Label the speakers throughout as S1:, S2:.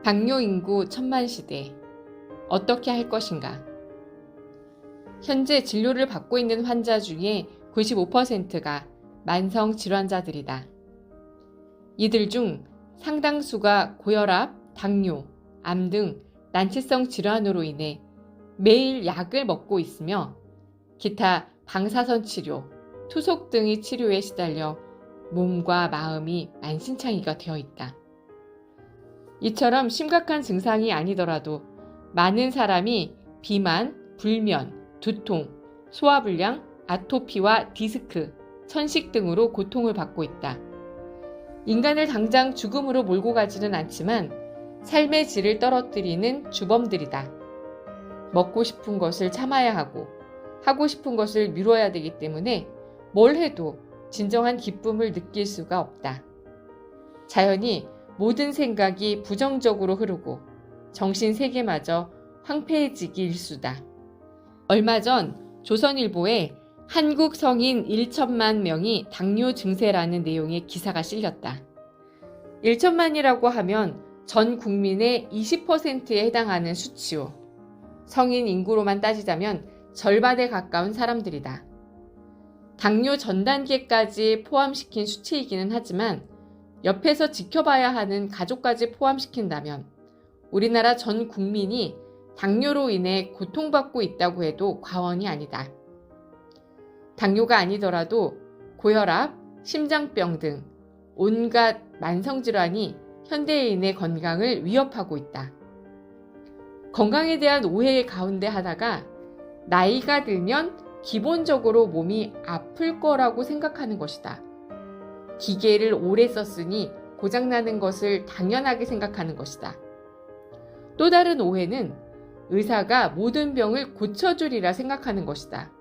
S1: 당뇨 인구 1000만 시대 어떻게 할 것인가? 현재 진료를 받고 있는 환자 중에 95%가 만성 질환자들이다. 이들 중 상당수가 고혈압, 당뇨, 암 등 난치성 질환으로 인해 매일 약을 먹고 있으며 기타 방사선 치료, 투석 등의 치료에 시달려 몸과 마음이 만신창이가 되어 있다. 이처럼 심각한 증상이 아니더라도 많은 사람이 비만, 불면, 두통, 소화불량, 아토피와 디스크, 천식 등으로 고통을 받고 있다. 인간을 당장 죽음으로 몰고 가지는 않지만 삶의 질을 떨어뜨리는 주범들이다. 먹고 싶은 것을 참아야 하고 싶은 것을 미뤄야 되기 때문에 뭘 해도 진정한 기쁨을 느낄 수가 없다. 자연히 모든 생각이 부정적으로 흐르고 정신세계마저 황폐해지기 일쑤다. 얼마 전 조선일보에 한국 성인 1천만 명이 당뇨 증세라는 내용의 기사가 실렸다. 1천만이라고 하면 전 국민의 20%에 해당하는 수치요. 성인 인구로만 따지자면 절반에 가까운 사람들이다. 당뇨 전 단계까지 포함시킨 수치이기는 하지만 옆에서 지켜봐야 하는 가족까지 포함시킨다면 우리나라 전 국민이 당뇨로 인해 고통받고 있다고 해도 과언이 아니다. 당뇨가 아니더라도 고혈압, 심장병 등 온갖 만성질환이 현대인의 건강을 위협하고 있다. 건강에 대한 오해 가운데 하나가 나이가 들면 기본적으로 몸이 아플 거라고 생각하는 것이다. 기계를 오래 썼으니 고장나는 것을 당연하게 생각하는 것이다. 또 다른 오해는 의사가 모든 병을 고쳐주리라 생각하는 것이다.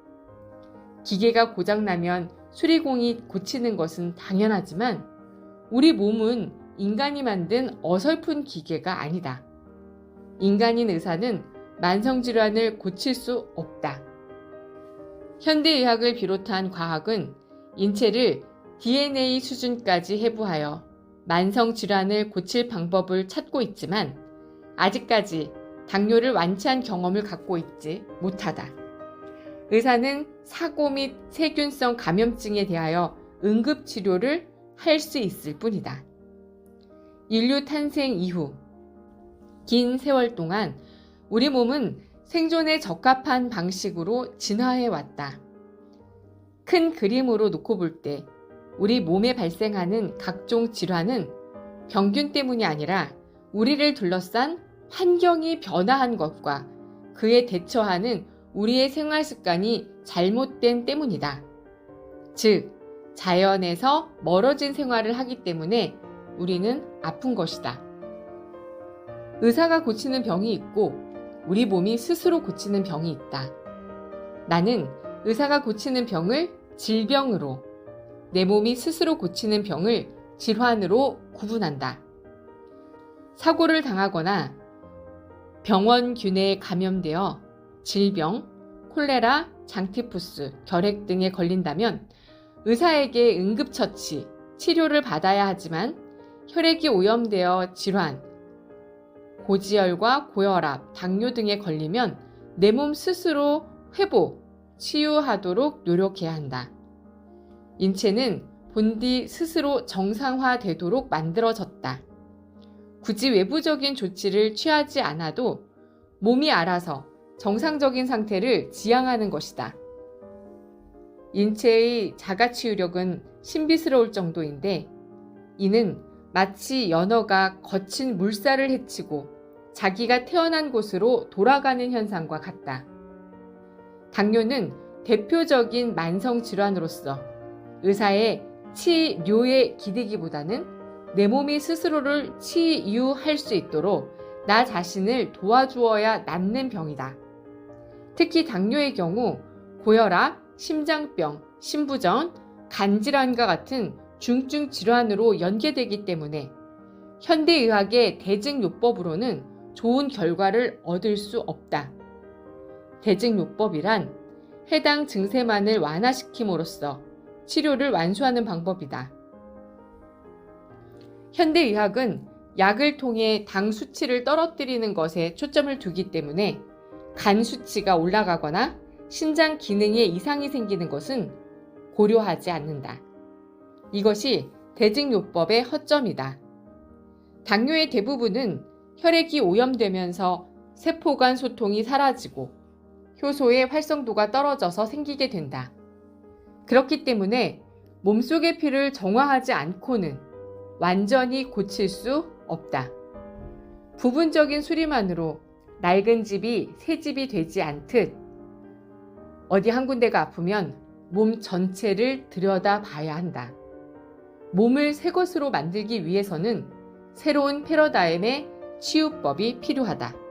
S1: 기계가 고장나면 수리공이 고치는 것은 당연하지만 우리 몸은 인간이 만든 어설픈 기계가 아니다. 인간인 의사는 만성질환을 고칠 수 없다. 현대의학을 비롯한 과학은 인체를 DNA 수준까지 해부하여 만성질환을 고칠 방법을 찾고 있지만 아직까지 당뇨를 완치한 경험을 갖고 있지 못하다. 의사는 사고 및 세균성 감염증에 대하여 응급치료를 할 수 있을 뿐이다. 인류 탄생 이후 긴 세월 동안 우리 몸은 생존에 적합한 방식으로 진화해 왔다. 큰 그림으로 놓고 볼 때 우리 몸에 발생하는 각종 질환은 병균 때문이 아니라 우리를 둘러싼 환경이 변화한 것과 그에 대처하는 우리의 생활 습관이 잘못된 때문이다. 즉, 자연에서 멀어진 생활을 하기 때문에 우리는 아픈 것이다. 의사가 고치는 병이 있고 우리 몸이 스스로 고치는 병이 있다. 나는 의사가 고치는 병을 질병으로, 내 몸이 스스로 고치는 병을 질환으로 구분한다. 사고를 당하거나 병원균에 감염되어 질병, 콜레라, 장티푸스, 결핵 등에 걸린다면 의사에게 응급처치, 치료를 받아야 하지만 혈액이 오염되어 질환, 고지혈과 고혈압, 당뇨 등에 걸리면 내 몸 스스로 회복, 치유하도록 노력해야 한다. 인체는 본디 스스로 정상화되도록 만들어졌다. 굳이 외부적인 조치를 취하지 않아도 몸이 알아서 정상적인 상태를 지향하는 것이다. 인체의 자가치유력은 신비스러울 정도인데 이는 마치 연어가 거친 물살을 헤치고 자기가 태어난 곳으로 돌아가는 현상과 같다. 당뇨는 대표적인 만성질환으로서 의사의 치료에 기대기보다는 내 몸이 스스로를 치유할 수 있도록 나 자신을 도와주어야 낫는 병이다. 특히 당뇨의 경우 고혈압, 심장병, 심부전, 간질환과 같은 중증 질환으로 연계되기 때문에 현대의학의 대증요법으로는 좋은 결과를 얻을 수 없다. 대증요법이란 해당 증세만을 완화시킴으로써 치료를 완수하는 방법이다. 현대의학은 약을 통해 당 수치를 떨어뜨리는 것에 초점을 두기 때문에 간 수치가 올라가거나 신장 기능에 이상이 생기는 것은 고려하지 않는다. 이것이 대증요법의 허점이다. 당뇨의 대부분은 혈액이 오염되면서 세포 간 소통이 사라지고 효소의 활성도가 떨어져서 생기게 된다. 그렇기 때문에 몸속의 피를 정화하지 않고는 완전히 고칠 수 없다. 부분적인 수리만으로 낡은 집이 새 집이 되지 않듯 어디 한 군데가 아프면 몸 전체를 들여다봐야 한다. 몸을 새 것으로 만들기 위해서는 새로운 패러다임의 치유법이 필요하다.